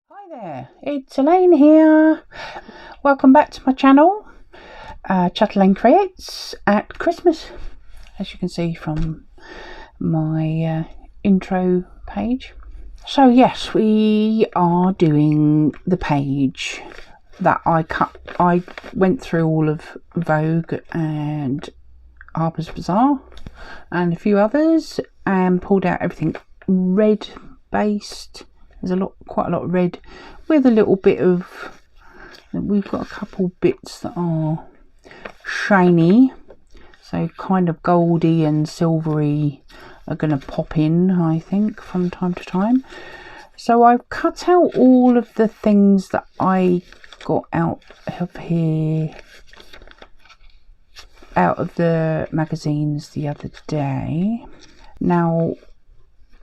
Hi there, it's Elaine here. Welcome back to my channel, Chattylaine Creates at Christmas, as you can see from my intro page. So yes, we are doing the page that I cut. I went through all of Vogue and Harper's Bazaar and a few others and pulled out everything red based. There's quite a lot of red with a little bit of, we've got a couple bits that are shiny, so kind of goldy and silvery are going to pop in, I think, from time to time. So I've cut out all of the things that I got out of here, out of the magazines the other day. Now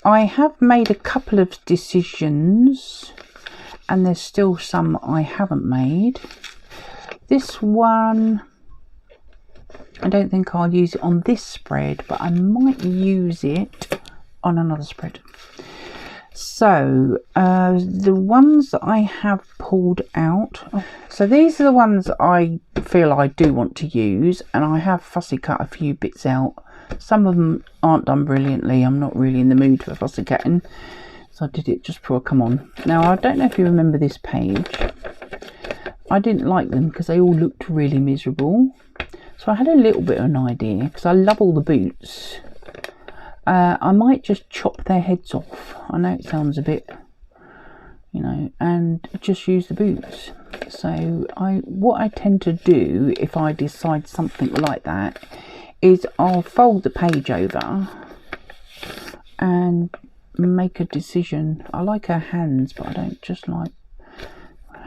I have made a couple of decisions and there's still some I haven't made. This one, I don't think I'll use it on this spread, but I might use it on another spread. So the ones that I have pulled out, so these are the ones that I feel I do want to use, and I have fussy cut a few bits out. Some of them aren't done brilliantly. I'm not really in the mood for fussy cutting, so I did it just before I come on. Now I don't know if you remember this page. I didn't like them because they all looked really miserable, so I had a little bit of an idea, because I love all the boots. I might just chop their heads off. I know it sounds a bit, you know, and just use the boots. So what I tend to do if I decide something like that is I'll fold the page over and make a decision. I like her hands, but I don't just like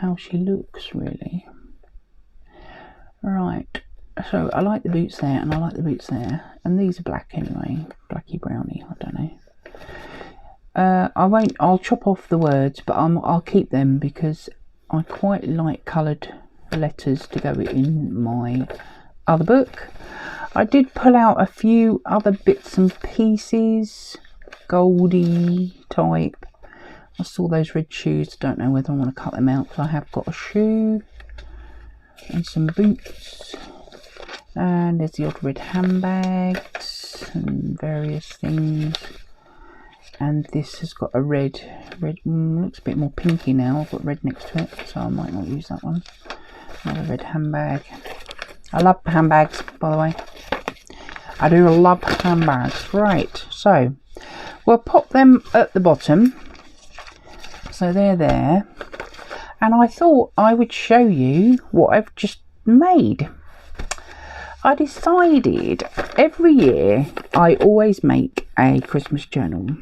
how she looks, really. Right, so I like the boots there and I like the boots there, and these are black anyway, blacky browny, I don't know. I'll chop off the words, but I'll keep them because I quite like coloured letters to go in my other book. I did pull out a few other bits and pieces, goldy type. I saw those red shoes. Don't know whether I want to cut them out, because I have got a shoe and some boots, and there's the odd red handbags and various things. And this has got a red looks a bit more pinky now. I've got red next to it, so I might not use that one. Another red handbag. I love handbags, by the way. I do love handbags. Right, so we'll pop them at the bottom. So they're there. And I thought I would show you what I've just made. I decided every year I always make a Christmas journal,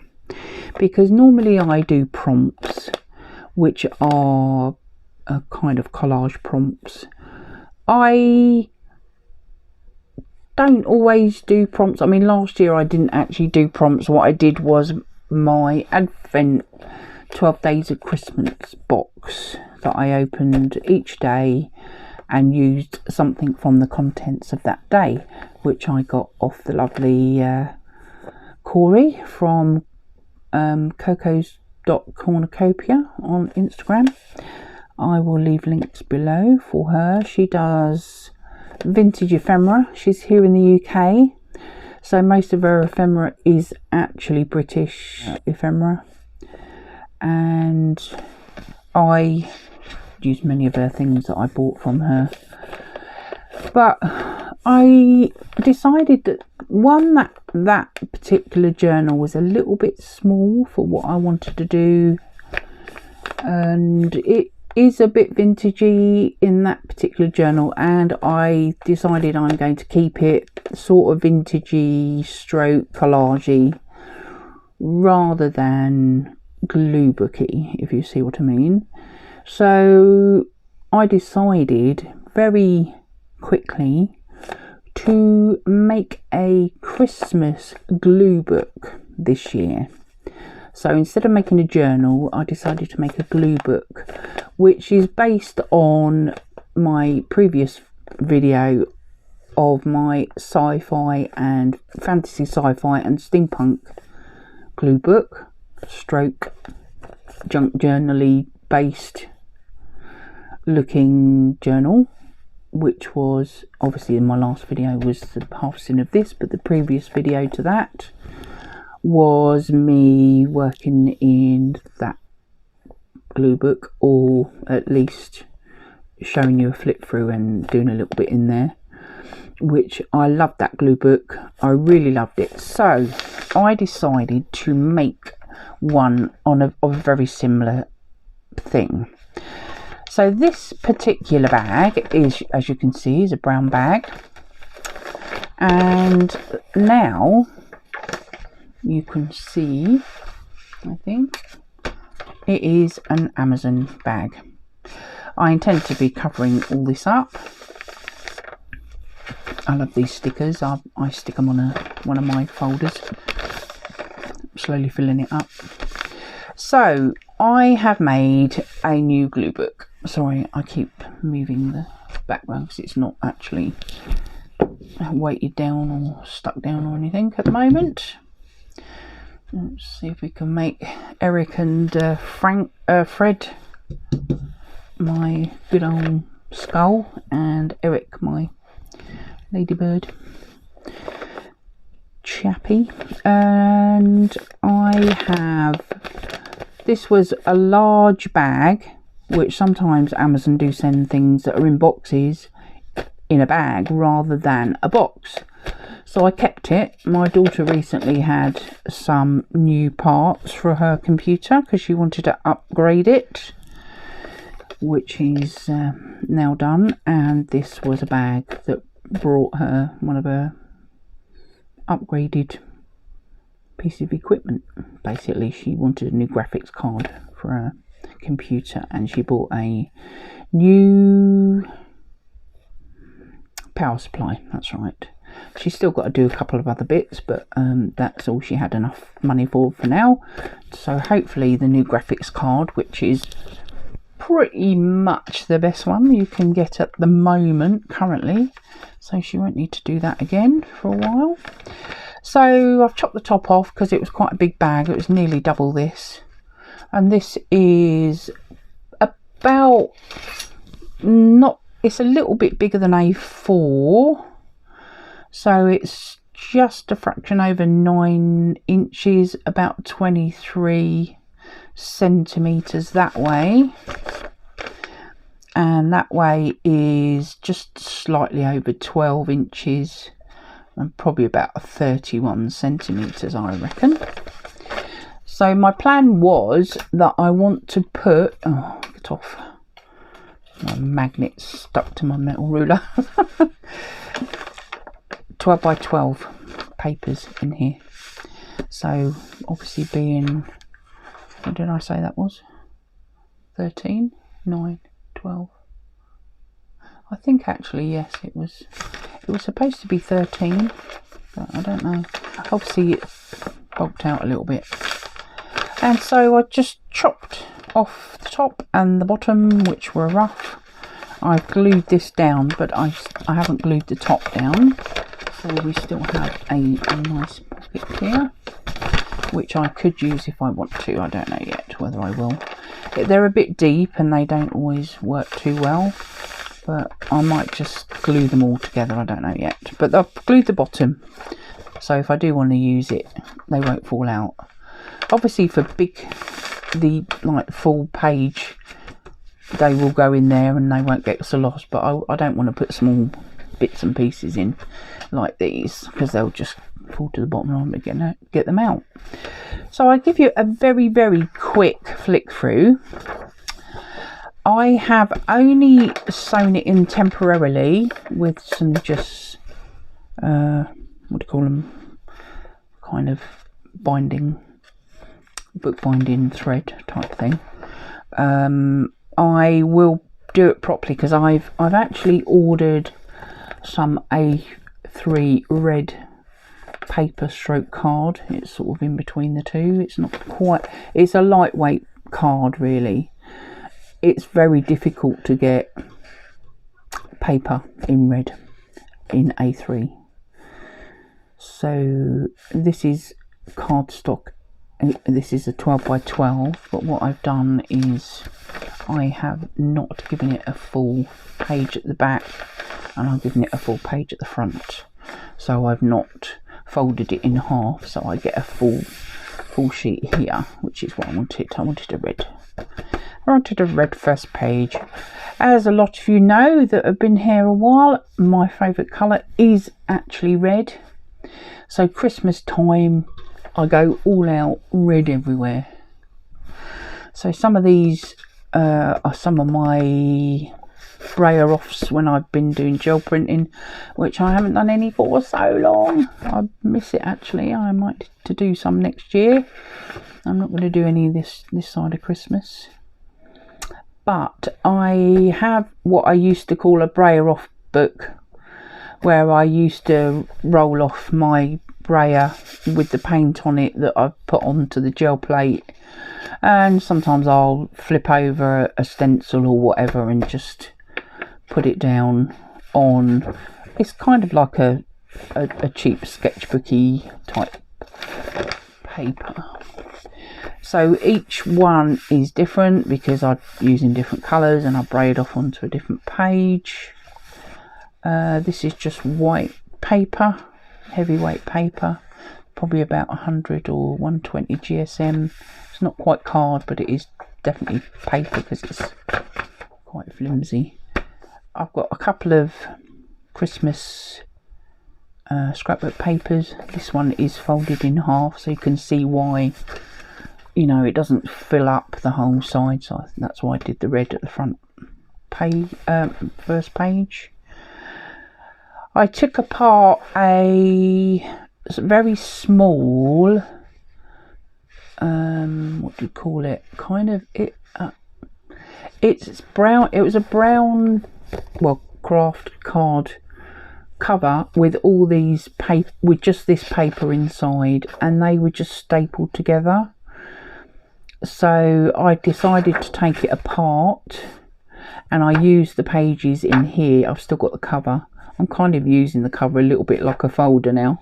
because normally I do prompts, which are a kind of collage prompts. I don't always do prompts. I mean, last year I didn't actually do prompts. What I did was my Advent 12 Days of Christmas box that I opened each day and used something from the contents of that day, which I got off the lovely Corrie from Coco's.cornucopia on Instagram. I will leave links below for her. She does vintage ephemera. She's here in the UK, so most of her ephemera is actually British ephemera, and I use many of her things that I bought from her. But I decided that that particular journal was a little bit small for what I wanted to do, and it is a bit vintagey in that particular journal, and I decided I'm going to keep it sort of vintagey stroke collagey rather than Gluebooky, if you see what I mean. So I decided very quickly to make a Christmas glue book this year. So instead of making a journal, I decided to make a glue book, which is based on my previous video of my sci-fi and fantasy sci-fi and steampunk glue book, stroke junk journal-y based looking journal, which was obviously in my last video was the harvesting of this, but the previous video to that was me working in that Gluebook, or at least showing you a flip through and doing a little bit in there, which I loved that Gluebook. I really loved it. So I decided to make one of a very similar thing. So this particular bag is, as you can see, is a brown bag, and now you can see, I think it is an Amazon bag. I intend to be covering all this up. I love these stickers. I stick them on one of my folders. Slowly filling it up. So I have made a new Gluebook. Sorry, I keep moving the background because it's not actually weighted down or stuck down or anything at the moment. Let's see if we can make Eric and Fred my good old skull, and Eric my ladybird chappy. And I have, this was a large bag, which sometimes Amazon do send things that are in boxes in a bag rather than a box. So I kept it. My daughter recently had some new parts for her computer because she wanted to upgrade it, which is now done. And this was a bag that brought her one of her upgraded piece of equipment. Basically, she wanted a new graphics card for her computer, and she bought a new power supply. That's right. She's still got to do a couple of other bits, but that's all she had enough money for now. So hopefully the new graphics card, which is pretty much the best one you can get at the moment currently, so she won't need to do that again for a while. So I've chopped the top off because it was quite a big bag. It was nearly double this, and this is about, not, it's a little bit bigger than A4, so it's just a fraction over 9 inches, about 23 centimeters that way, and that way is just slightly over 12 inches and probably about 31 centimeters, I reckon. So my plan was that I want to put, oh, get off, my magnet stuck to my metal ruler. 12 by 12 papers in here. So obviously being, what did I say that was? 13, 9, 12. I think actually, yes, it was supposed to be 13, but I don't know. Obviously it bulked out a little bit. And so I just chopped off the top and the bottom, which were rough. I've glued this down, but I haven't glued the top down. So we still have a nice pocket here, which I could use if I want to. I don't know yet whether I will. They're a bit deep and they don't always work too well, but I might just glue them all together. I don't know yet, but I've glued the bottom, so if I do want to use it, they won't fall out. Obviously for the like full page, they will go in there and they won't get so lost, but I don't want to put small bits and pieces in like these because they'll just fall to the bottom and I'm going to get them out. So I give you a very, very quick flick through. I have only sewn it in temporarily with some just what do you call them, kind of binding, bookbinding thread type thing. I will do it properly because I've actually ordered some A3 red paper stroke card. It's sort of in between the two. It's not quite, it's a lightweight card really. It's very difficult to get paper in red in A3. So this is cardstock. This is a 12 by 12, but what I've done is I have not given it a full page at the back, and I've given it a full page at the front. So I've not folded it in half, so I get a full sheet here, which is what I wanted. I wanted a red first page. As a lot of you know that have been here a while, my favourite colour is actually red. So Christmas time, I go all out red everywhere. So some of these are some of my brayer offs when I've been doing gel printing, which I haven't done any for so long. I miss it actually. I might to do some next year. I'm not going to do any this side of Christmas. But I have what I used to call a brayer off book, where I used to roll off my brayer with the paint on it that I've put onto the gel plate, and sometimes I'll flip over a stencil or whatever and just put it down on. It's kind of like a cheap sketchbooky type paper. So each one is different because I'm using different colours, and I braid off onto a different page. This is just white paper, heavyweight paper, probably about 100 or 120 GSM. It's not quite card, but it is definitely paper because it's quite flimsy. I've got a couple of Christmas scrapbook papers. This one is folded in half, so you can see why, you know, it doesn't fill up the whole side. So that's why I did the red at the front page, first page. I took apart a very small, what do you call it? Kind of it's brown. It was a brown, well, craft card cover with all these paper, with just this paper inside, and they were just stapled together. So I decided to take it apart, and I used the pages in here. I've still got the cover. I'm kind of using the cover a little bit like a folder now,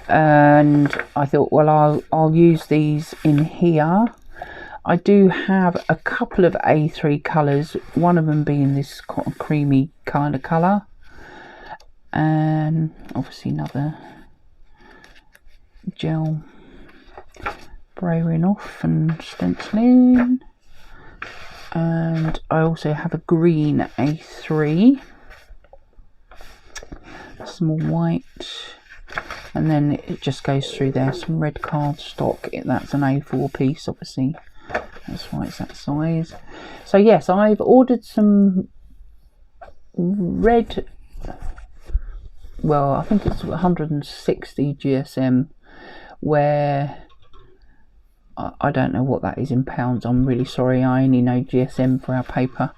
and I thought, well, I'll use these in here. I do have a couple of A3 colours, one of them being this cotton creamy kind of colour, and obviously another gel braying off and stenciling, and I also have a green A3, small white, and then it just goes through there, some red cardstock. That's an A4 piece, obviously, that's why it's that size. So yes, I've ordered some red, well, I think it's 160 GSM, where I don't know what that is in pounds. I'm really sorry, I only know GSM for our paper,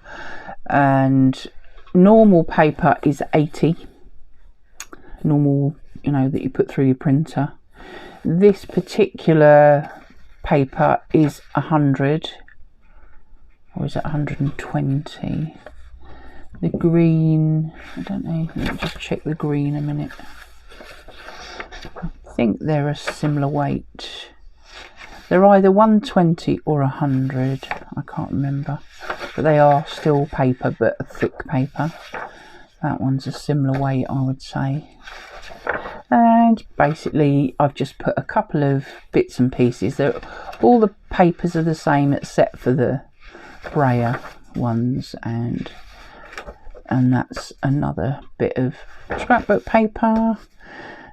and normal paper is 80, normal, you know, that you put through your printer. This particular paper is 100, or is it 120? The green, I don't know, let me just check the green a minute. I think they're a similar weight. They're either 120 or 100, I can't remember, but they are still paper, but a thick paper. That one's a similar weight, I would say. And basically I've just put a couple of bits and pieces. All the papers are the same except for the brayer ones, and that's another bit of scrapbook paper.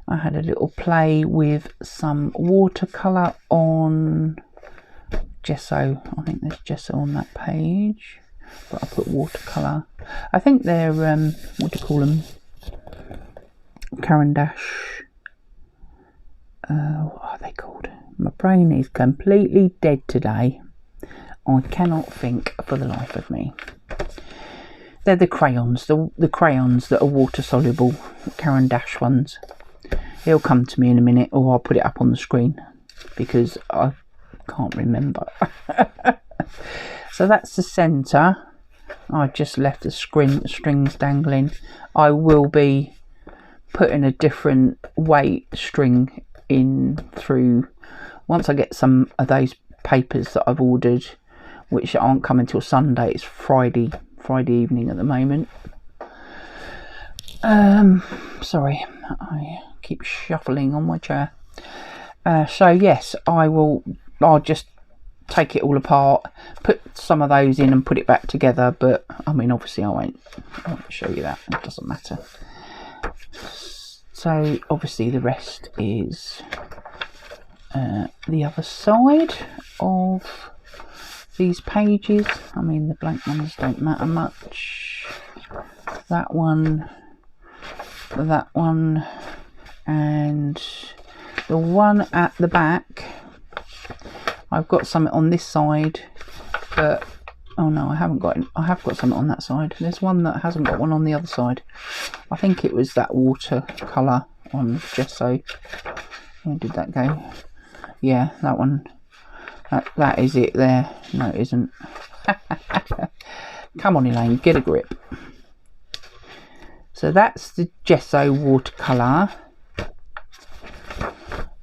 I had a little play with some watercolour on gesso. I think there's gesso on that page, but I put watercolour. I think they're what do you call them? Caran d'Ache. What are they called? My brain is completely dead today. I cannot think for the life of me. They're the crayons, the crayons that are water soluble, Caran d'Ache ones. It'll come to me in a minute, or I'll put it up on the screen because I can't remember. So that's the centre. I just left the strings dangling. I will be putting a different weight string in through once I get some of those papers that I've ordered. which aren't coming till Sunday. It's Friday evening at the moment. Sorry, I keep shuffling on my chair. So yes, I'll just take it all apart, put some of those in and put it back together, but I mean obviously I won't show you that, it doesn't matter. So obviously the rest is the other side of these pages. I mean the blank ones don't matter much. That one, and the one at the back. I've got something on this side, but oh no, I haven't got it. I have got something on that side. There's one that hasn't got one on the other side. I think it was that watercolour on gesso. Where did that go? Yeah, that one. That is it there. No, it isn't. Come on, Elaine, get a grip. So that's the gesso watercolour.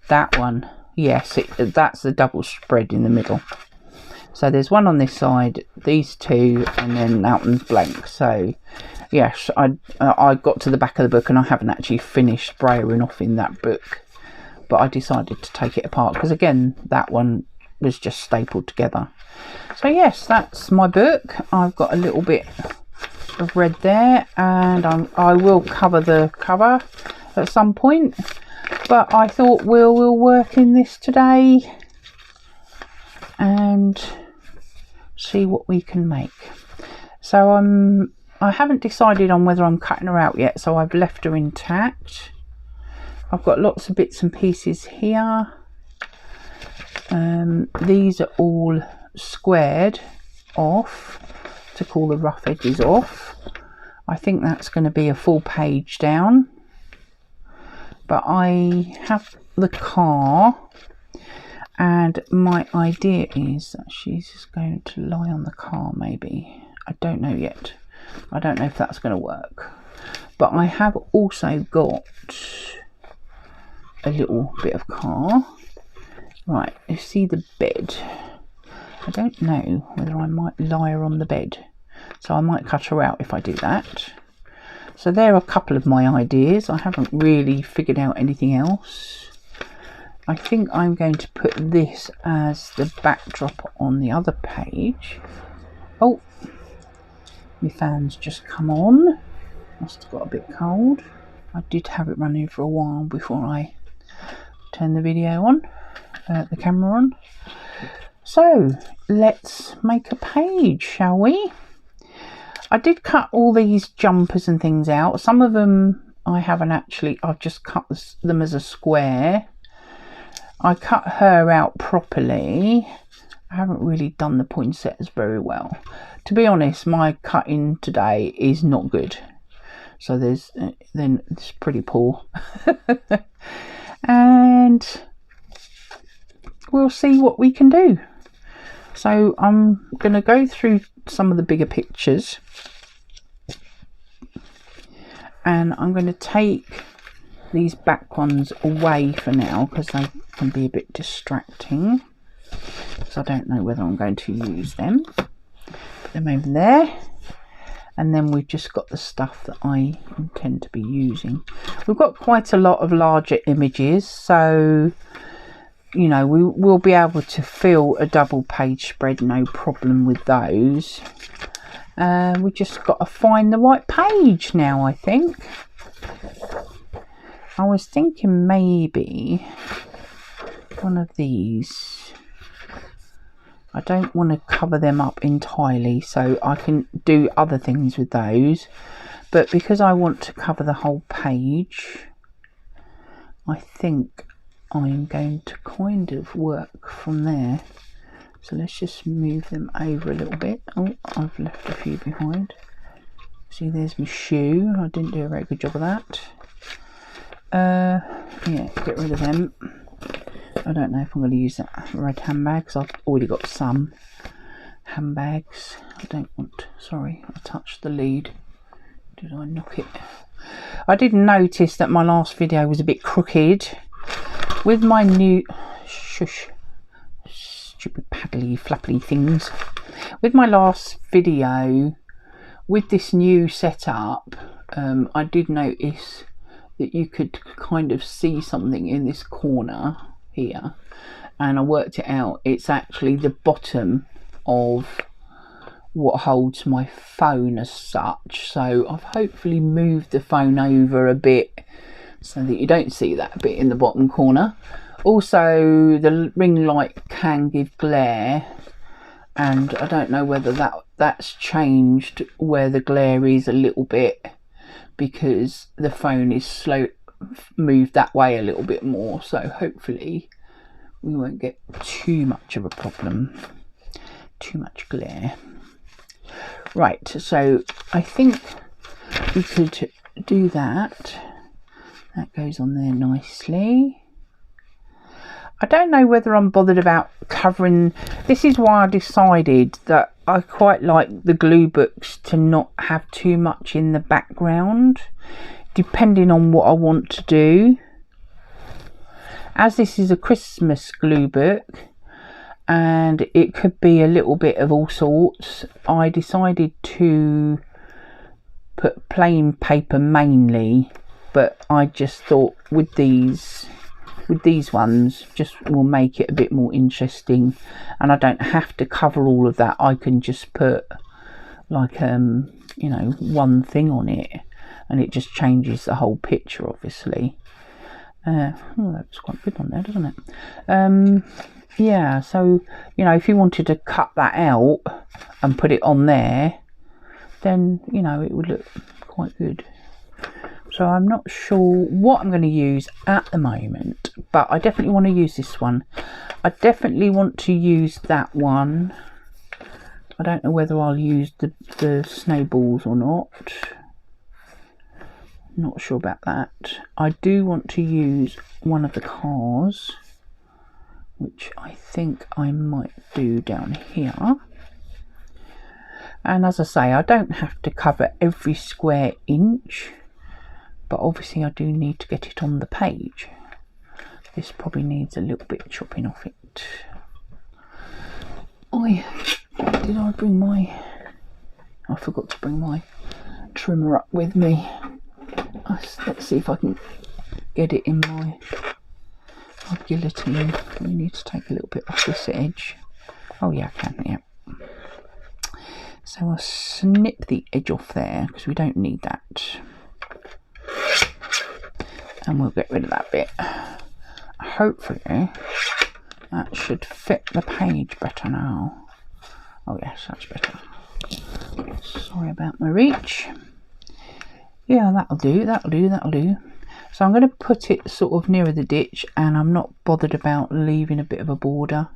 That one, yes, that's the double spread in the middle. So there's one on this side, these two, and then that one's blank. So yes, I got to the back of the book and I haven't actually finished spraying off in that book, but I decided to take it apart because again that one was just stapled together. So yes, that's my book. I've got a little bit of red there, and I will cover the cover at some point, but I thought we'll work in this today and see what we can make. So I haven't decided on whether I'm cutting her out yet, so I've left her intact. I've got lots of bits and pieces here. These are all squared off to call the rough edges off. I think that's going to be a full page down, but I have the car, and my idea is that she's just going to lie on the car maybe. I don't know yet. I don't know if that's going to work, but I have also got a little bit of car. Right, you see the bed. I don't know whether I might lie her on the bed, so I might cut her out if I do that. So there are a couple of my ideas. I haven't really figured out anything else. I think I'm going to put this as the backdrop on the other page. Oh, my fan's just come on. Must have got a bit cold. I did have it running for a while before I turned the video on, the camera on. So let's make a page, shall we? I did cut all these jumpers and things out. Some of them I haven't actually, I've just cut them as a square. I cut her out properly. I haven't really done the poinsettias very well. To be honest, my cutting today is not good. So then it's pretty poor. And we'll see what we can do. So I'm going to go through some of the bigger pictures, and I'm going to take these back ones away for now because they can be a bit distracting, so I don't know whether I'm going to use them. Put them over there, and then we've just got the stuff that I intend to be using. We've got quite a lot of larger images, so you know, we will be able to fill a double page spread, no problem with those. We just got to find the right page now, I think. I was thinking maybe one of these. I don't want to cover them up entirely, so I can do other things with those. But because I want to cover the whole page, I think I'm going to kind of work from there. So let's just move them over a little bit. Oh, I've left a few behind. See, there's my shoe. I didn't do a very good job of that. Yeah, get rid of them. I don't know if I'm going to use that red handbag because I've already got some handbags. I don't want, sorry, I touched the lead. Did I knock it? I did notice that my last video was a bit crooked. With my new, shush, stupid paddly flappy things. with my last video, with this new setup, I did notice that you could kind of see something in this corner here, and I worked it out. It's actually the bottom of what holds my phone as such. So I've hopefully moved the phone over a bit so that you don't see that bit in the bottom corner. Also, the ring light can give glare, and I don't know whether that's changed where the glare is a little bit, because the phone is moved that way a little bit more. So hopefully we won't get too much of a problem, too much glare. Right, so I think we could do that. That goes on there nicely. I don't know whether I'm bothered about covering. This is why I decided that I quite like the glue books to not have too much in the background, depending on what I want to do. As this is a Christmas glue book and it could be a little bit of all sorts, I decided to put plain paper mainly, but I just thought with these ones just will make it a bit more interesting, and I don't have to cover all of that. I can just put like you know, one thing on it and it just changes the whole picture, obviously. Oh, that's quite good on there, doesn't it? Yeah, so you know, if you wanted to cut that out and put it on there, then you know, it would look quite good. So I'm not sure what I'm going to use at the moment, but I definitely want to use this one. I definitely want to use that one. I don't know whether I'll use the snowballs or not. Not sure about that. I do want to use one of the cars, which I think I might do down here. And as I say, I don't have to cover every square inch, but obviously I do need to get it on the page. This probably needs a little bit of chopping off it. Did I bring my... I forgot to bring my trimmer up with me. Let's see if I can get it in my guillotine. We need to take a little bit off this edge. Oh yeah, I can, yeah. So I'll snip the edge off there because we don't need that. And we'll get rid of that bit. Hopefully that should fit the page better now. Oh yes, that's better. Sorry about my reach. Yeah, that'll do. So I'm going to put it sort of nearer the ditch, and I'm not bothered about leaving a bit of a border.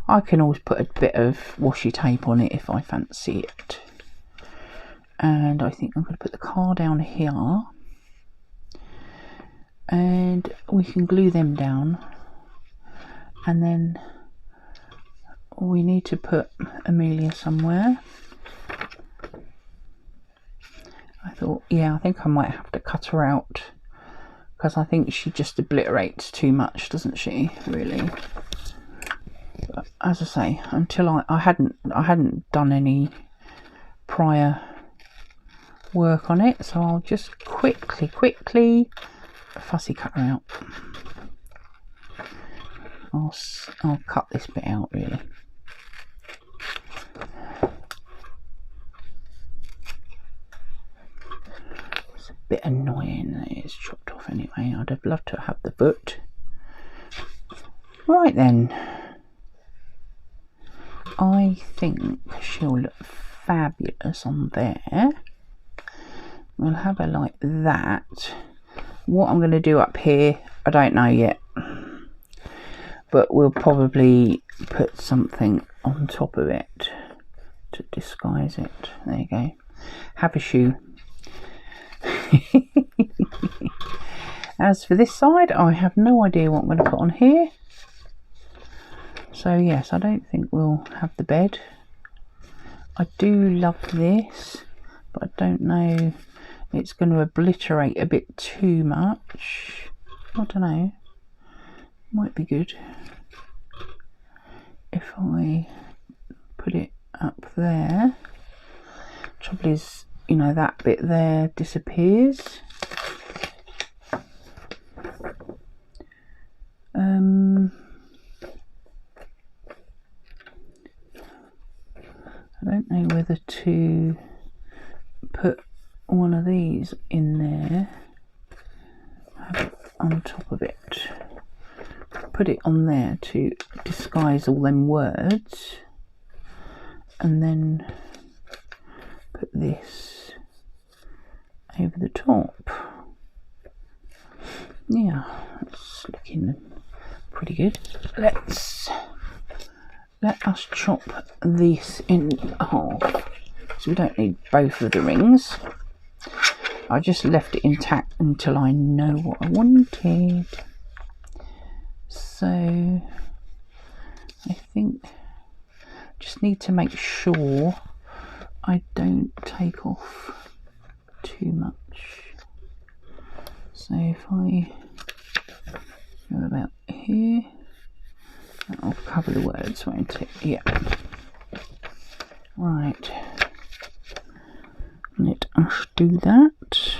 I can always put a bit of washi tape on it if I fancy it. And I think I'm going to put the car down here, and we can glue them down, and then we need to put Amelia somewhere. I thought, yeah, I think I might have to cut her out because I think she just obliterates too much, doesn't she, really? But as I say, until I hadn't done any prior work on it, so I'll just quickly fussy cut her out. I'll cut this bit out, really. It's a bit annoying that it's chopped off anyway. I'd have loved to have the foot. Right then, I think she'll look fabulous on there. We'll have her like that. What I'm going to do up here, I don't know yet, but we'll probably put something on top of it to disguise it. There you go. Have a shoe. As for this side, I have no idea what I'm going to put on here. So yes, I don't think we'll have the bed. I do love this, but I don't know, it's going to obliterate a bit too much. I don't know, might be good if I put it up there. Trouble is, you know, that bit there disappears. I don't know whether to put one of these in there, have it on top of it, put it on there to disguise all them words, and then put this over the top. Yeah, it's looking pretty good. Let us chop this in half, so we don't need both of the rings. I just left it intact until I know what I wanted. So I think just need to make sure I don't take off too much. So if I go about here, that'll cover the words, won't it? Yeah. Right. Let us do that.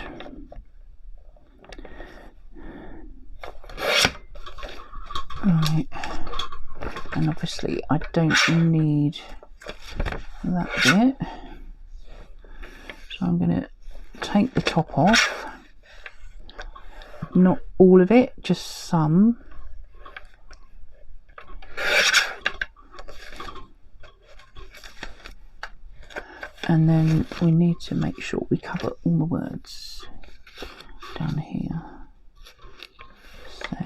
Right. And obviously I don't need that bit. So I'm going to take the top off. Not all of it, just some. And then we need to make sure we cover all the words down here. So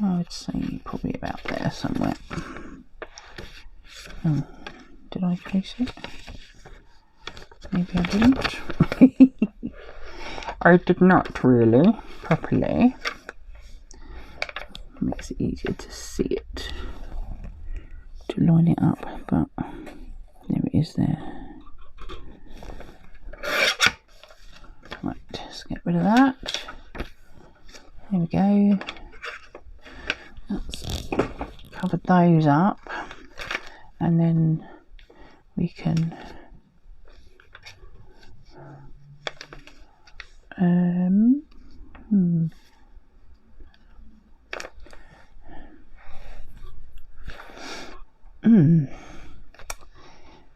I would say probably about there somewhere. Oh, did I place it? Maybe I didn't. I did not really properly. Makes it easier to see it, to line it up, but there it is there. Right, let's get rid of that. There we go. Let's cover those up, and then we can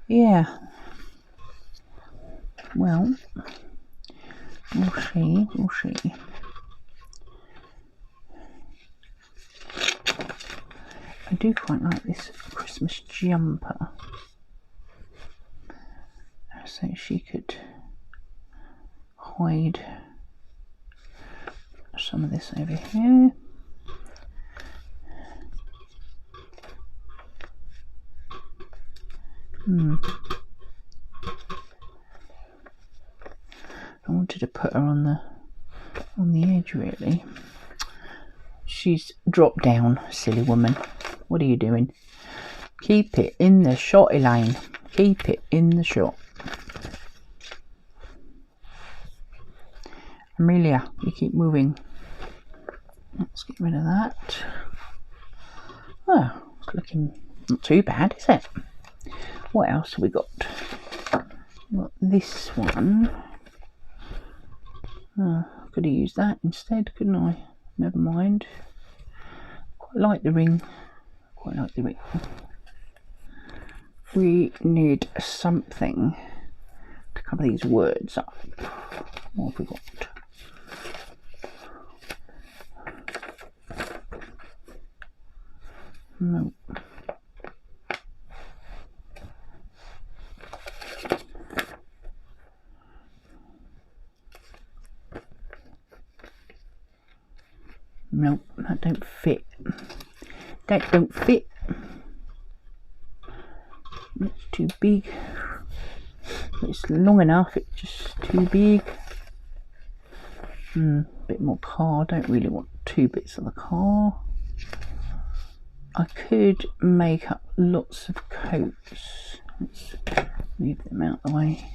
yeah, well, we'll see. I do quite like this Christmas jumper, so she could hide some of this over here. I wanted to put her on the edge, really. She's dropped down, silly woman. What are you doing? Keep it in the shot, Elaine. Keep it in the shot. Amelia, you keep moving. Let's get rid of that. Oh, it's looking not too bad, is it? What else have we got? We've got this one. Oh, could have used that instead, couldn't I? Never mind. Quite like the ring. Quite like the ring. We need something to cover these words up. What have we got? No. Nope, that don't fit. That don't fit. It's too big. It's long enough, it's just too big. Bit more car. Don't really want two bits of the car. I could make up lots of coats. Let's move them out of the way.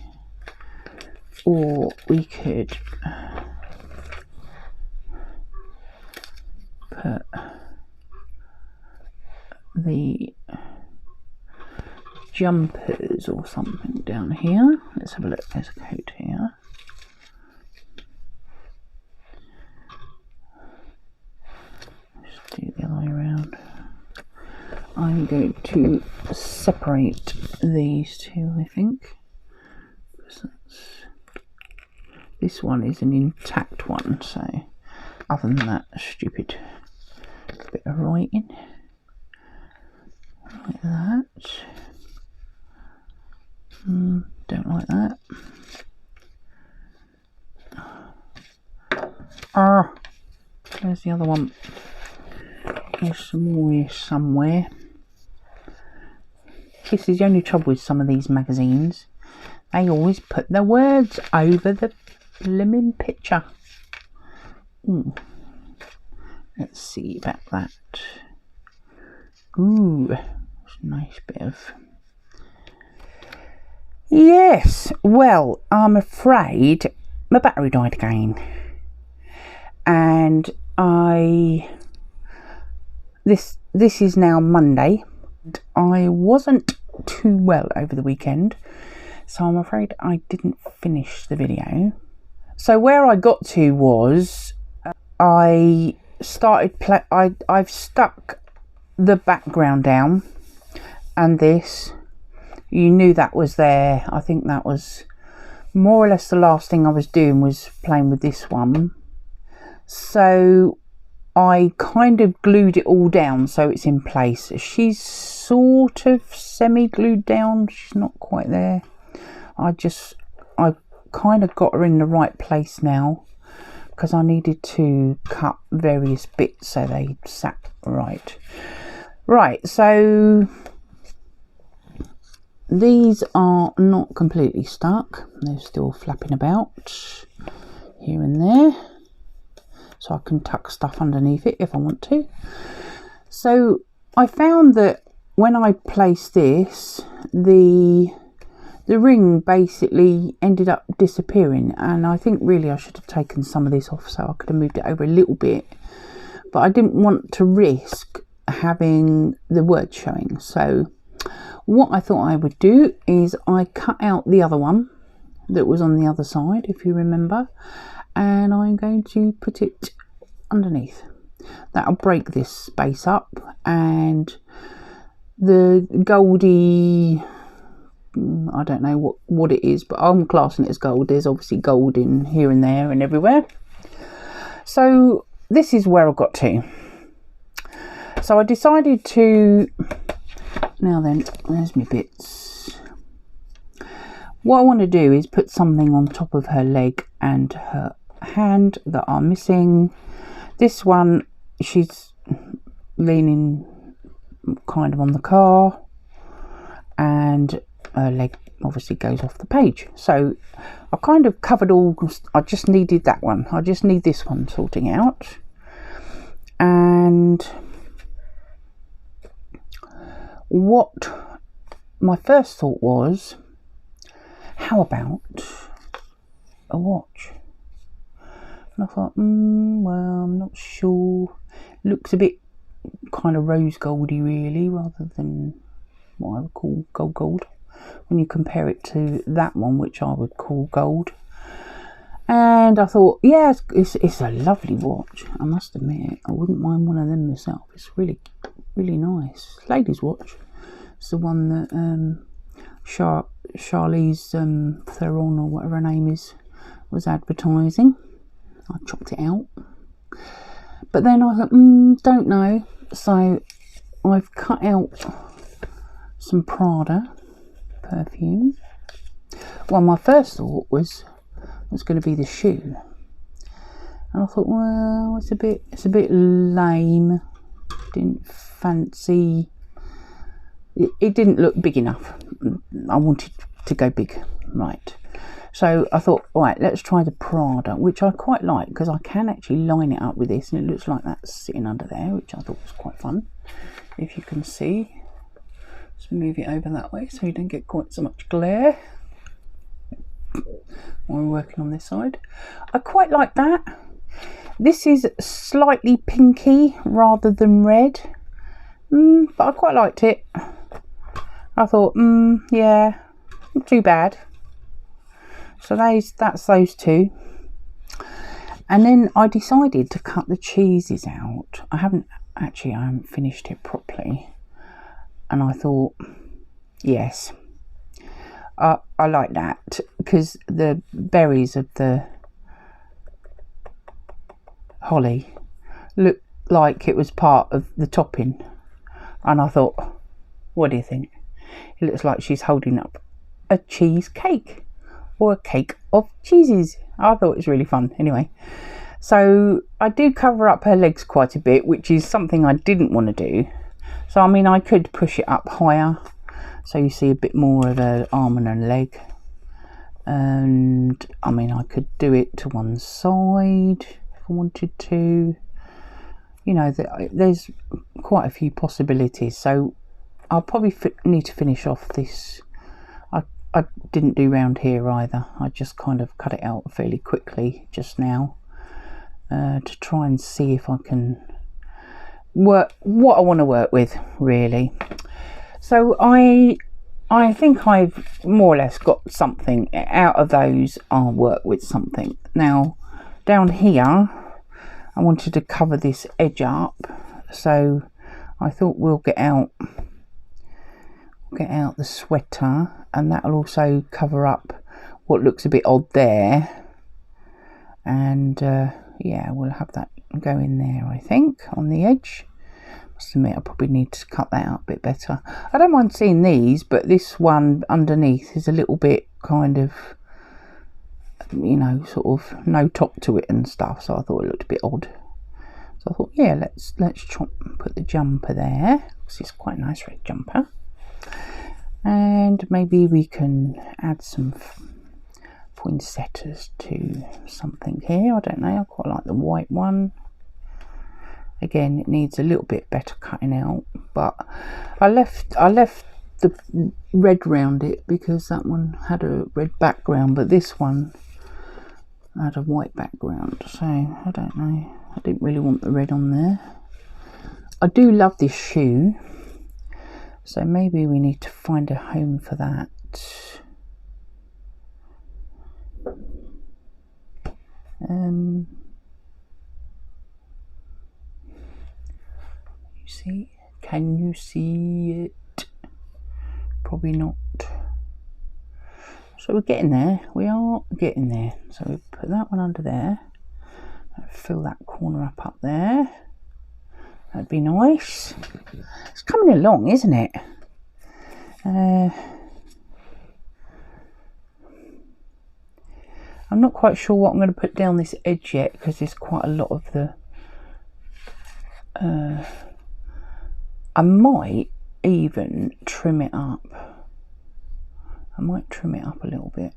Or we could put the jumpers or something down here. Let's have a look. There's a coat here. Just do the other way around. I'm going to separate these two, I think. This one is an intact one, so other than that, stupid bit of writing like that. Don't like that. There's the other one. There's some more here somewhere. This is the only trouble with some of these magazines. They always put the words over the blimmin' picture. Let's see about that. Ooh, that's a nice bit of... Yes, well, I'm afraid my battery died again. And this is now Monday. I wasn't too well over the weekend, so I'm afraid I didn't finish the video. So where I got to was I started I've stuck the background down, and this, you knew that was there. I think that was more or less the last thing I was doing, was playing with this one. So I kind of glued it all down so it's in place. She's sort of semi-glued down. She's not quite there. I kind of got her in the right place now, because I needed to cut various bits so they sat right. Right, so these are not completely stuck. They're still flapping about here and there, so I can tuck stuff underneath it if I want to. So I found that when I placed this, the ring basically ended up disappearing, and I think really I should have taken some of this off so I could have moved it over a little bit, but I didn't want to risk having the word showing. So what I thought I would do is I cut out the other one that was on the other side, if you remember, and I'm going to put it underneath. That'll break this space up, and the goldy, I don't know what it is, but I'm classing it as gold. There's obviously gold in here and there and everywhere. So this is where I got to. So I decided to, now then, there's my bits. What I want to do is put something on top of her leg and her hand that are missing. This one, she's leaning kind of on the car, and her leg obviously goes off the page. So I kind of covered all. I just needed that one. I just need this one sorting out. And what my first thought was, how about a watch? And I thought, well, I'm not sure. Looks a bit kind of rose goldy really, rather than what I would call gold when you compare it to that one, which I would call gold. And I thought, yeah, it's a lovely watch. I must admit, I wouldn't mind one of them myself. It's really nice. Ladies' watch. It's the one that Charlize Theron, or whatever her name is, was advertising. I chopped it out. But then I thought, don't know. So I've cut out some Prada perfume. Well, my first thought was going to be the shoe, and I thought, well, it's a bit lame. Didn't fancy it. It didn't look big enough. I wanted to go big, right? So I thought, right, let's try the Prada, which I quite like, because I can actually line it up with this, and it looks like that's sitting under there, which I thought was quite fun. If you can see, let's move it over that way so you don't get quite so much glare while we're working on this side. I quite like that. This is slightly pinky rather than red, but I quite liked it. I thought, yeah, not too bad. So that's those two. And then I decided to cut the cheeses out. I haven't finished it properly. And I thought, yes, I like that, because the berries of the holly looked like it was part of the topping. And I thought, what do you think? It looks like she's holding up a cheesecake, or a cake of cheeses. I thought it was really fun. Anyway, so I do cover up her legs quite a bit, which is something I didn't want to do. So I mean, I could push it up higher, so you see a bit more of her arm and her leg. And I mean, I could do it to one side if I wanted to. You know, there's quite a few possibilities. So I'll probably need to finish off this. I didn't do round here either. I just kind of cut it out fairly quickly just now, to try and see if I can work what I want to work with, really. So I think I've more or less got something out of those. I'll work with something. Now down here I wanted to cover this edge up, so I thought we'll get out the sweater, and that'll also cover up what looks a bit odd there. And yeah, we'll have that go in there, I think, on the edge. Must admit, I probably need to cut that out a bit better. I don't mind seeing these, but this one underneath is a little bit kind of, you know, sort of no top to it and stuff, so I thought it looked a bit odd. So I thought, yeah, let's put the jumper there. This is quite a nice red jumper. And maybe we can add some poinsettias to something here. I don't know, I quite like the white one. Again, it needs a little bit better cutting out, but I left the red round it because that one had a red background, but this one had a white background, so I don't know, I didn't really want the red on there. I do love this shoe, so maybe we need to find a home for that. You see? Can you see it? Probably not. So we're getting there. We are getting there. So we put that one under there. Fill that corner up there. That'd be nice. It's coming along, isn't it? I'm not quite sure what I'm going to put down this edge yet, because there's quite a lot of the I might even trim it up. I might trim it up a little bit.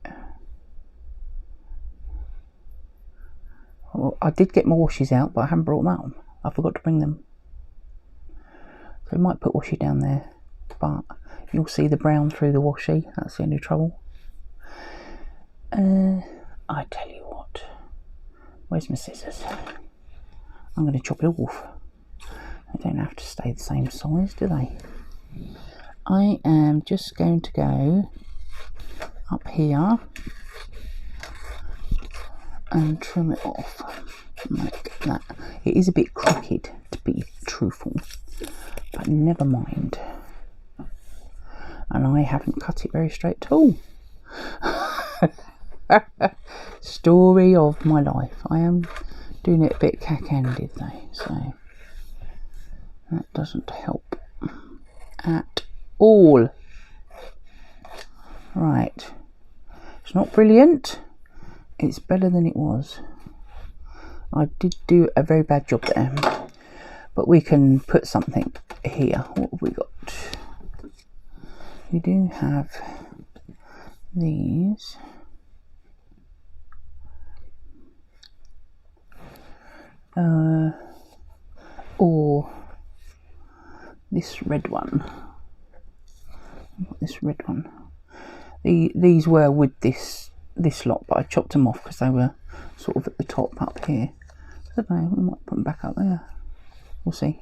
Well, I did get my washes out, but I haven't brought them out. I forgot to bring them. So I might put washi down there, but you'll see the brown through the washi. That's the only trouble. I tell you what, where's my scissors? I'm going to chop it off. They don't have to stay the same size, do they? I am just going to go up here and trim it off like that. It is a bit crooked, to be truthful, but never mind. And I haven't cut it very straight at all. Story of my life. I am doing it a bit cack-handed though, so that doesn't help at all. Right, it's not brilliant, it's better than it was. I did do a very bad job there, but we can put something here. What have we got? We do have these. Or this red one. This red one. These were with this lot, but I chopped them off because they were sort of at the top up here. I don't know, we might put them back up there. We'll see.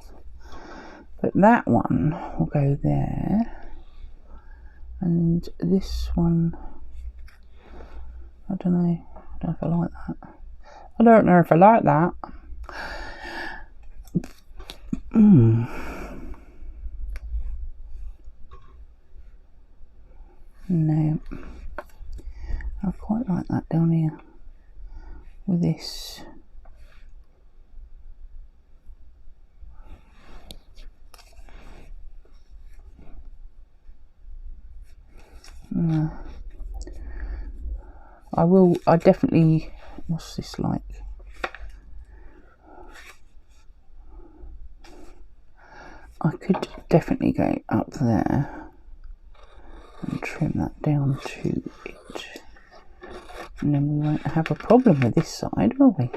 But that one will go there. And this one, I don't know. I don't know if I like that. I don't know if I like that. No. I quite like that down here with this. I definitely, what's this like? I could definitely go up there and trim that down to it. And then we won't have a problem with this side, will we?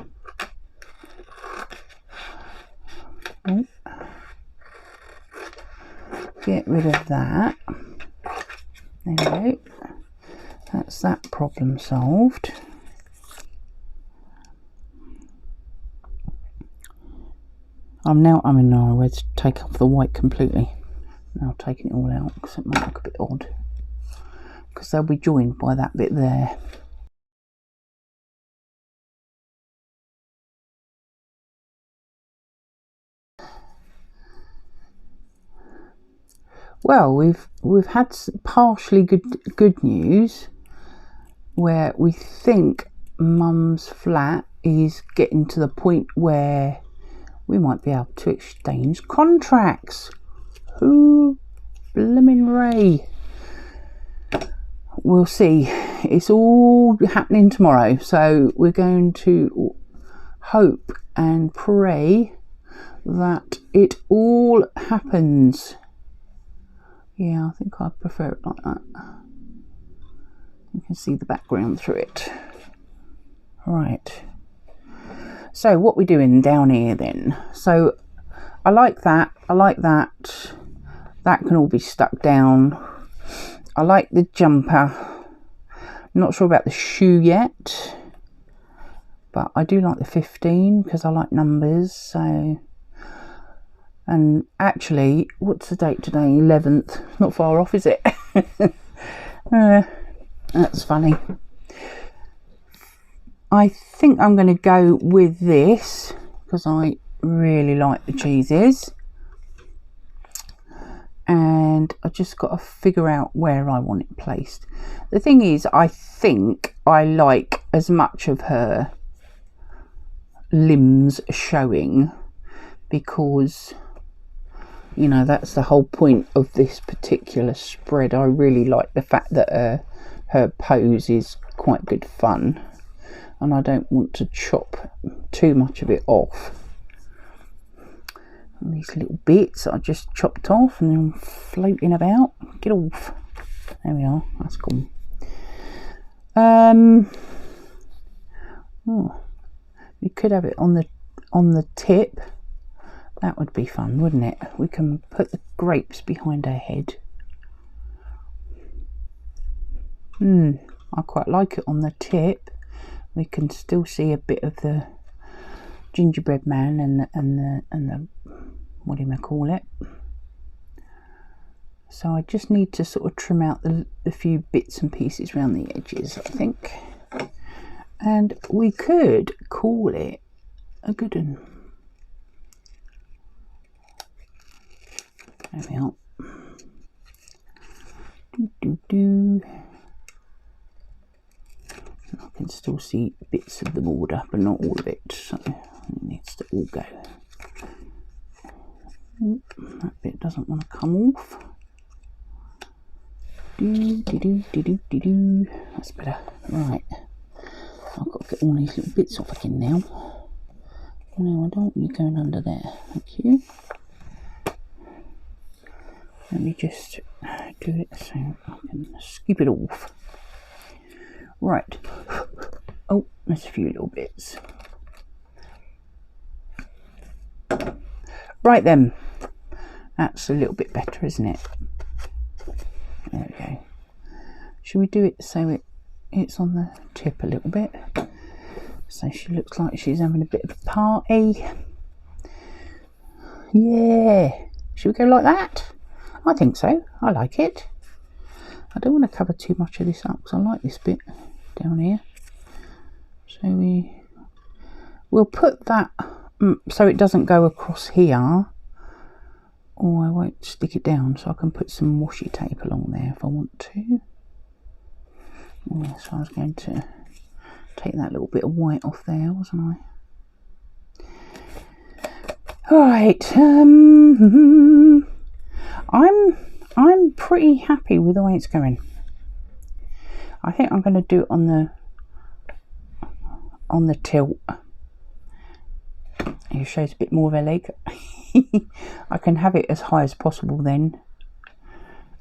Oh. Get rid of that. There we go. That's that problem solved. I'm in no way to take off the white completely. Now taking it all out because it might look a bit odd. Because they'll be joined by that bit there. Well, we've had partially good news where we think Mum's flat is getting to the point where we might be able to exchange contracts. Who blimmin' Ray? We'll see. It's all happening tomorrow, so we're going to hope and pray that it all happens. Yeah, I think I prefer it like that. You can see the background through it. Right. So what we're doing down here then. So I like that. I like that. That can all be stuck down. I like the jumper. I'm not sure about the shoe yet. But I do like the 15 because I like numbers. So, and actually, what's the date today? 11th. Not far off, is it? That's funny. I think I'm going to go with this because I really like the cheeses. And I just got to figure out where I want it placed. The thing is, I think I like as much of her limbs showing because, you know, that's the whole point of this particular spread. I really like the fact that her pose is quite good fun. And I don't want to chop too much of it off. And these little bits I just chopped off and they're floating about. Get off. There we are. That's cool. We could have it on the tip. That would be fun, wouldn't it? We can put the grapes behind her head. I quite like it on the tip. We can still see a bit of the gingerbread man and the what do you call it. So I just need to sort of trim out the few bits and pieces around the edges, I think. And we could call it a good one. There we are. I can still see bits of the border, but not all of it, so it needs to all go. That bit doesn't want to come off. That's better. Right. I've got to get all these little bits off again now. No, I don't want you going under there. Thank you. Let me just do it so I can scoop it off. Right. Oh, there's a few little bits. Right then. That's a little bit better, isn't it? There we go. Should we do it so it's on the tip a little bit? So she looks like she's having a bit of a party. Yeah. Should we go like that? I think so. I like it. I don't want to cover too much of this up because I like this bit down here. So we'll put that so it doesn't go across here, or I won't stick it down, so I can put some washi tape along there if I want to. Yeah, so I was going to take that little bit of white off there, wasn't I? Alright, I'm pretty happy with the way it's going. I think I'm going to do it on the tilt. It shows a bit more of a leg. I can have it as high as possible then,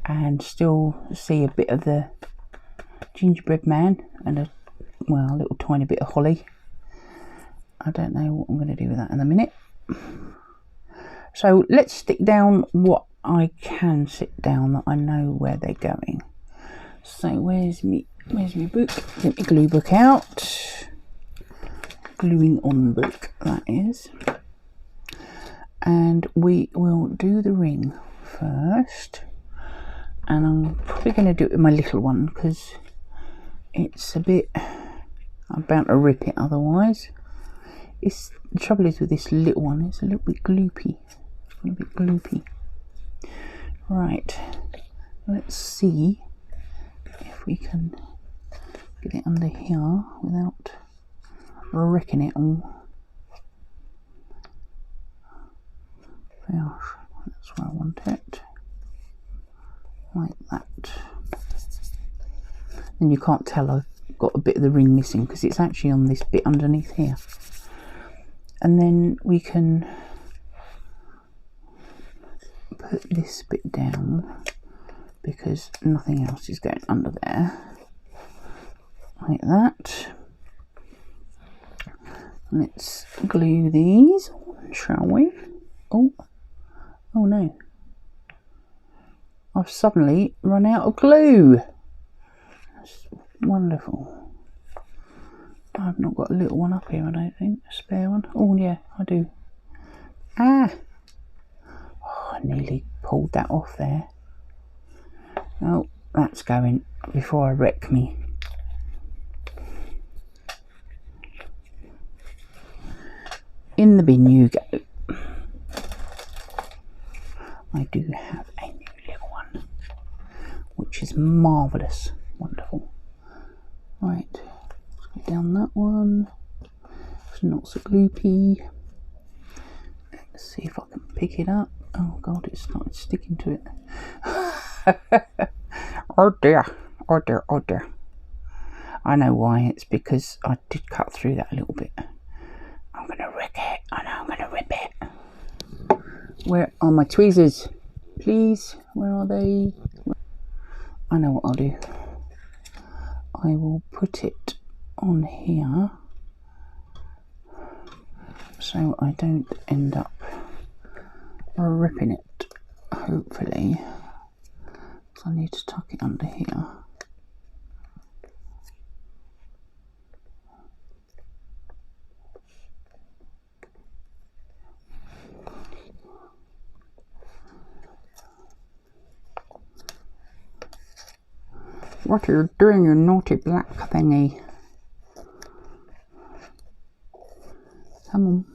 and still see a bit of the gingerbread man and a little tiny bit of holly. I don't know what I'm going to do with that in a minute. So let's stick down what I can sit down that I know where they're going. So where's my book? Get my glue book out. Gluing on book, that is. And we will do the ring first. And I'm probably going to do it with my little one because it's a bit, I'm bound to rip it otherwise. The trouble is with this little one, it's a little bit gloopy. It's a bit gloopy. Right, let's see if we can get it under here without wrecking it all. Gosh, that's where I want it. Like that. And you can't tell I've got a bit of the ring missing because it's actually on this bit underneath here. And then we can put this bit down because nothing else is going under there. Like that. Let's glue these, shall we? Oh no. I've suddenly run out of glue. That's wonderful. I've not got a little one up here, I don't think. A spare one. Oh yeah, I do. Ah! Oh, I nearly pulled that off there. Oh, that's going before I wreck me. In the bin you go. I do have a new little one, which is marvellous. Wonderful. Right, let's go down that one. It's not so gloopy. Let's see if I can pick it up. Oh god, it's started sticking to it. Oh dear, oh dear, oh dear. I know why, it's because I did cut through that a little bit. I'm going to rip it. I know I'm going to rip it. Where are my tweezers? Please, where are they? I know what I'll do. I will put it on here so I don't end up ripping it, hopefully. So I need to tuck it under here. What are you doing, you naughty black thingy? Come on.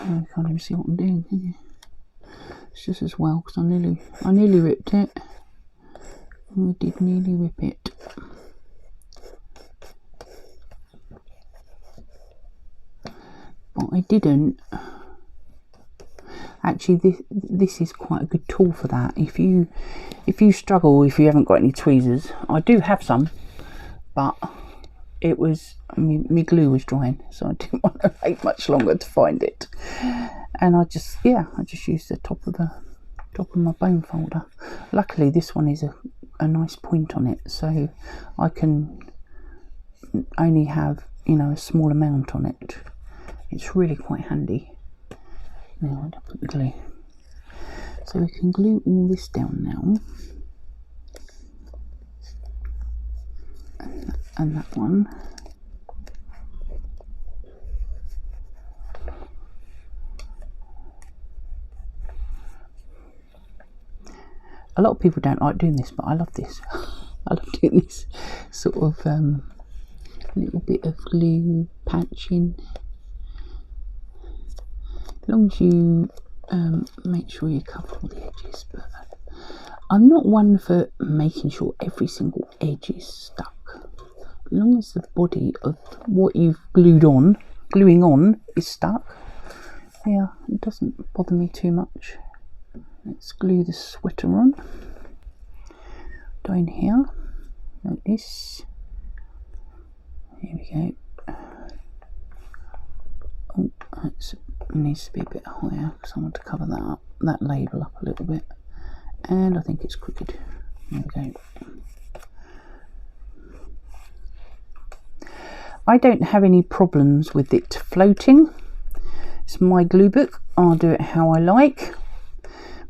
Oh, you can't even see what I'm doing, can you? It's just as well because I nearly ripped it. I did nearly rip it. But I didn't. Actually, this is quite a good tool for that. If you struggle, if you haven't got any tweezers, I do have some, but it was, my glue was drying, so I didn't want to wait much longer to find it. And I just used the top of my bone folder. Luckily, this one is a nice point on it, so I can only have a small amount on it. It's really quite handy. Now I'll put the glue. So we can glue all this down now. And that one. A lot of people don't like doing this, but I love this. I love doing this sort of little bit of glue patching. As long as you make sure you cover all the edges, but I'm not one for making sure every single edge is stuck. As long as the body of what you've gluing on is stuck, yeah, it doesn't bother me too much. Let's glue the sweater on. Down here, like this. Here we go. Oh, it needs to be a bit higher because I want to cover that up, that label up a little bit. And I think it's crooked. There we go. I don't have any problems with it floating. It's my glue book. I'll do it how I like.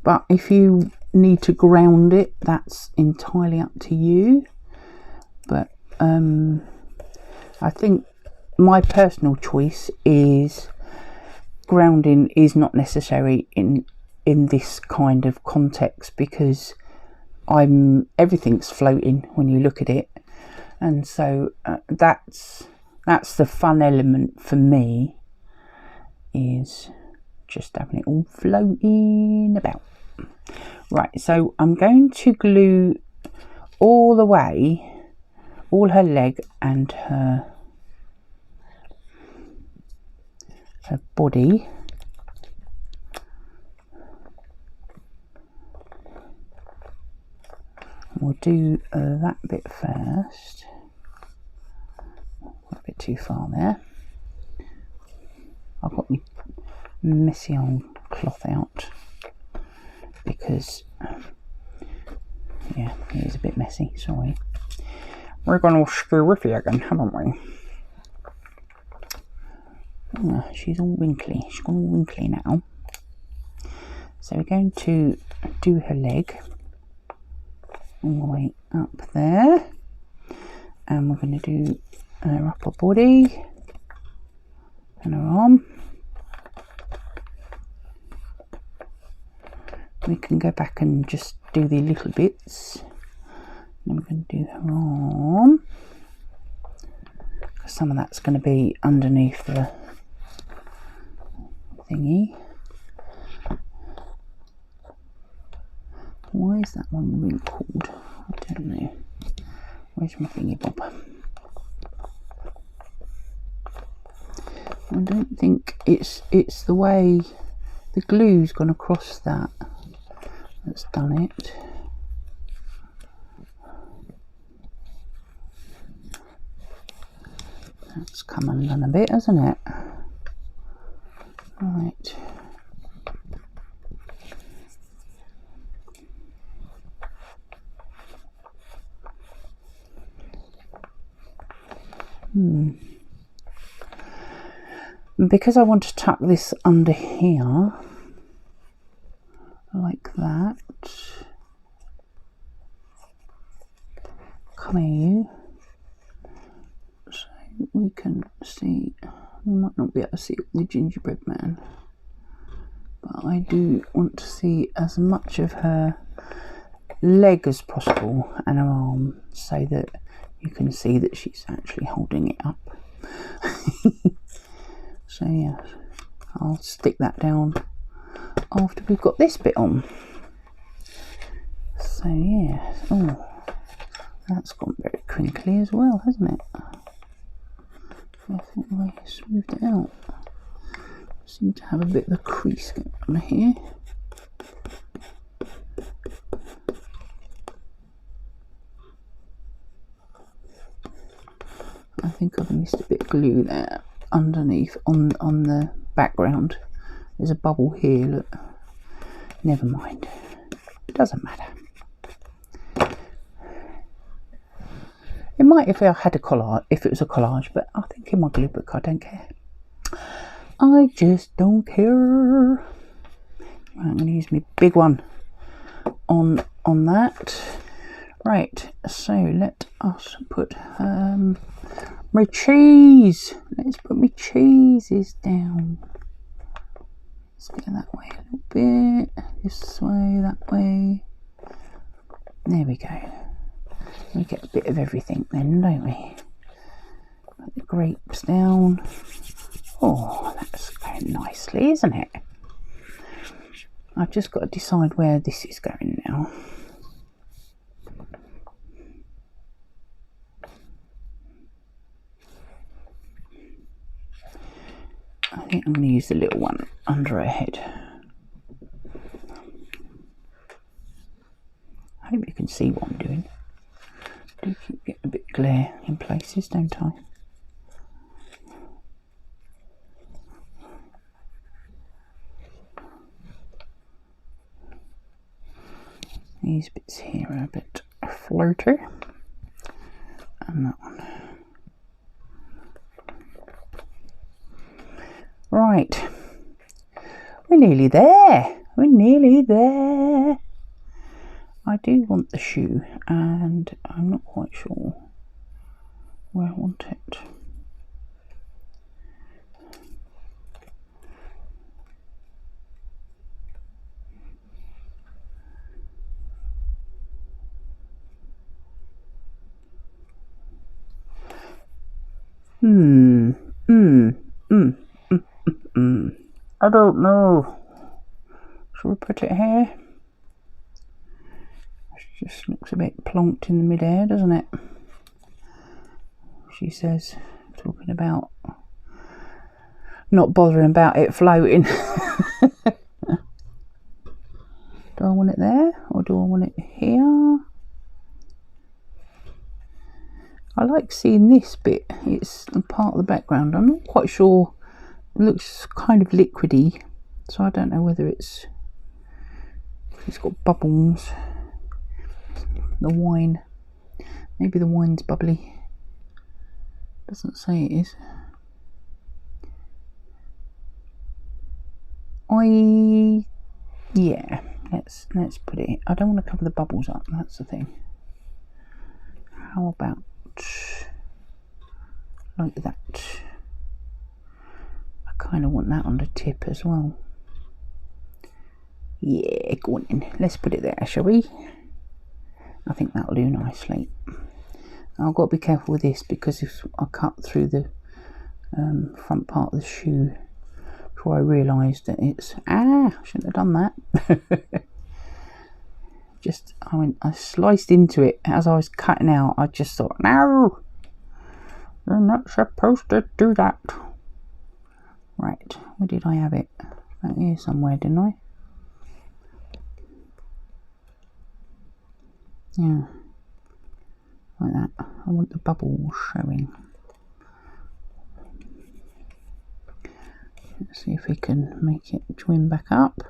But if you need to ground it, that's entirely up to you. But I think my personal choice is grounding is not necessary in this kind of context, because everything's floating when you look at it, and so that's the fun element for me, is just having it all floating about. Right, so I'm going to glue all the way, all her leg and her body. We'll do that bit first. A bit too far there. I've got my messy old cloth out because, yeah, it is a bit messy, sorry. We're going to screw with you again, haven't we? Oh, she's all wrinkly. She's gone all wrinkly now. So we're going to do her leg all the way up there, and we're going to do her upper body and her arm. We can go back and just do the little bits. Then we're going to do her arm, because some of that's going to be underneath the thingy. Why is that one wrinkled? I don't know. Where's my thingy bob? I don't think it's the way the glue's gone across that's done it. That's come undone a bit, hasn't it? Right. Because I want to tuck this under here like that, come here, so we can see. We might not be able to see the gingerbread man, but I do want to see as much of her leg as possible and her arm, so that you can see that she's actually holding it up. So yeah, I'll stick that down after we've got this bit on. So yeah, oh, that's gone very crinkly as well, hasn't it? I think I smoothed it out. Seem to have a bit of a crease going on here. I think I've missed a bit of glue there underneath on the background. There's a bubble here, look. Never mind, it doesn't matter. It might if I had a collage, if it was a collage, but I think in my glue book I don't care. I just don't care. Right, I'm going to use my big one on that. Right, so let us put my cheese. Let's put my cheeses down. Let's go that way a little bit, this way, that way. There we go. We get a bit of everything then, don't we? Put the grapes down. Oh, that's going nicely, isn't it? I've just got to decide where this is going now. I think I'm going to use the little one under her head. I hope you can see what I'm doing. I do keep getting a bit glare in places, don't I? These bits here are a bit floaty, and that one. Right, we're nearly there. We're nearly there. I do want the shoe, and I'm not quite sure where I want it. I don't know. Shall we put it here? It just looks a bit plonked in the mid-air, doesn't it? She says, talking about not bothering about it floating. Do I want it there, or do I want it here? I like seeing this bit. It's part of the background. I'm not quite sure. It looks kind of liquidy, so I don't know whether it's got bubbles. The wine, maybe the wine's bubbly. Doesn't say it is. Yeah, let's put it. I don't want to cover the bubbles up. That's the thing. How about like that? I kind of want that on the tip as well. Yeah, go on in. Let's put it there, shall we? I think that'll do nicely. I've got to be careful with this, because if I cut through the front part of the shoe before I realised that it's... I shouldn't have done that. I sliced into it as I was cutting out. I just thought, no, you're not supposed to do that. Right, where did I have it? Out here somewhere, didn't I? Yeah, like that. I want the bubbles showing. Let's see if we can make it join back up.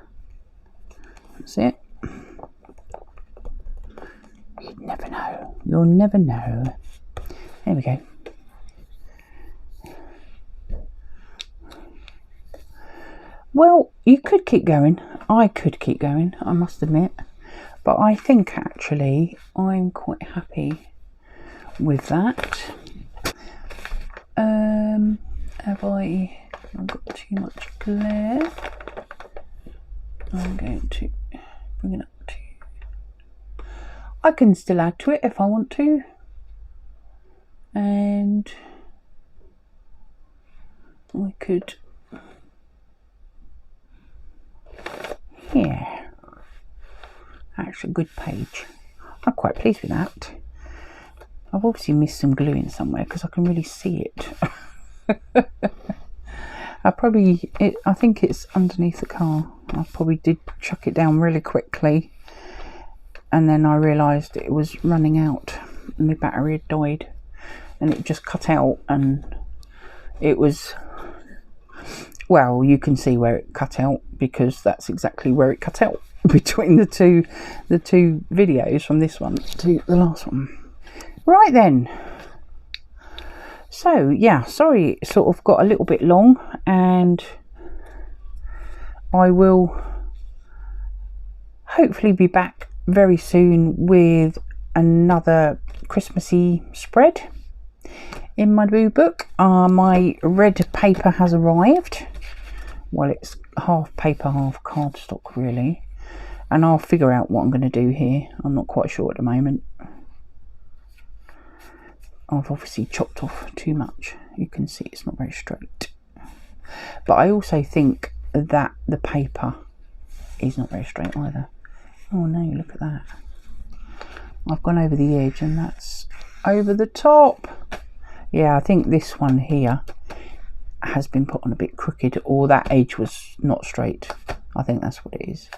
That's it. You'd never know. You'll never know. There we go. Well, you could keep going. I could keep going, I must admit. But I think actually I'm quite happy with that. Have I got too much glare? I'm going to bring it up to... I can still add to it if I want to. And we could... Yeah. That's a good page. I'm quite pleased with that. I've obviously missed some glue in somewhere because I can really see it. I think it's underneath the car. I probably did chuck it down really quickly, and then I realised it was running out. My battery had died, and it just cut out, and it was... Well, you can see where it cut out, because that's exactly where it cut out between the two videos, from this one to the last one. Right then. So yeah, sorry it sort of got a little bit long, and I will hopefully be back very soon with another Christmassy spread in my Gluebook. My red paper has arrived. Well, it's half paper, half cardstock really, and I'll figure out what I'm going to do here. I'm not quite sure at the moment. I've obviously chopped off too much. You can see it's not very straight. But I also think that the paper is not very straight either. Oh no, look at that. I've gone over the edge and that's over the top. Yeah, I think this one here has been put on a bit crooked, or that edge was not straight. I think that's what it is.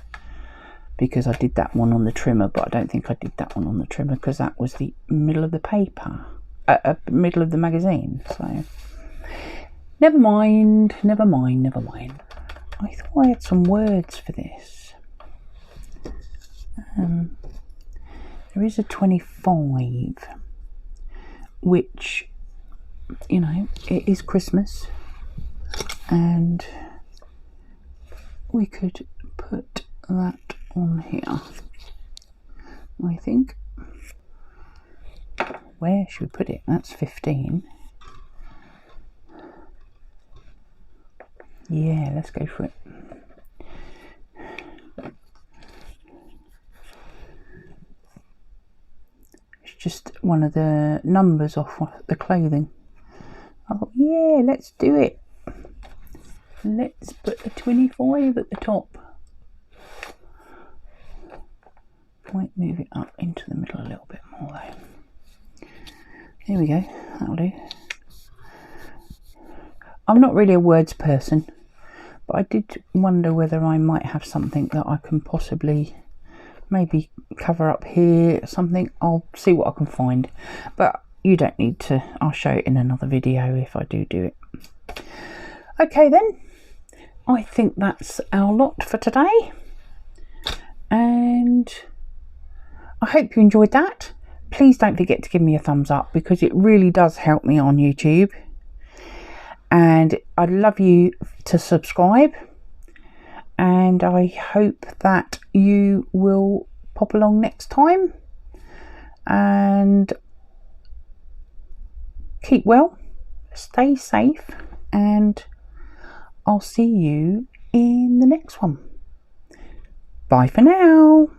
Because I did that one on the trimmer, but I don't think I did that one on the trimmer because that was the middle of the paper. Middle of the magazine. So never mind, never mind, never mind. I thought I had some words for this. There is a 25, which, you know, it is Christmas, and we could put that on here, I think. Where should we put it? That's 15. Yeah, let's go for it. It's just one of the numbers off the clothing. I thought, yeah, let's do it. Let's put the 25 at the top. Might move it up into the middle a little bit more though. There we go, that'll do. I'm not really a words person, but I did wonder whether I might have something that I can possibly maybe cover up here, something. I'll see what I can find, but you don't need to. I'll show it in another video if I do it. Okay then, I think that's our lot for today, and I hope you enjoyed that. Please don't forget to give me a thumbs up because it really does help me on YouTube. And I'd love you to subscribe. And I hope that you will pop along next time. And keep well, stay safe, and I'll see you in the next one. Bye for now.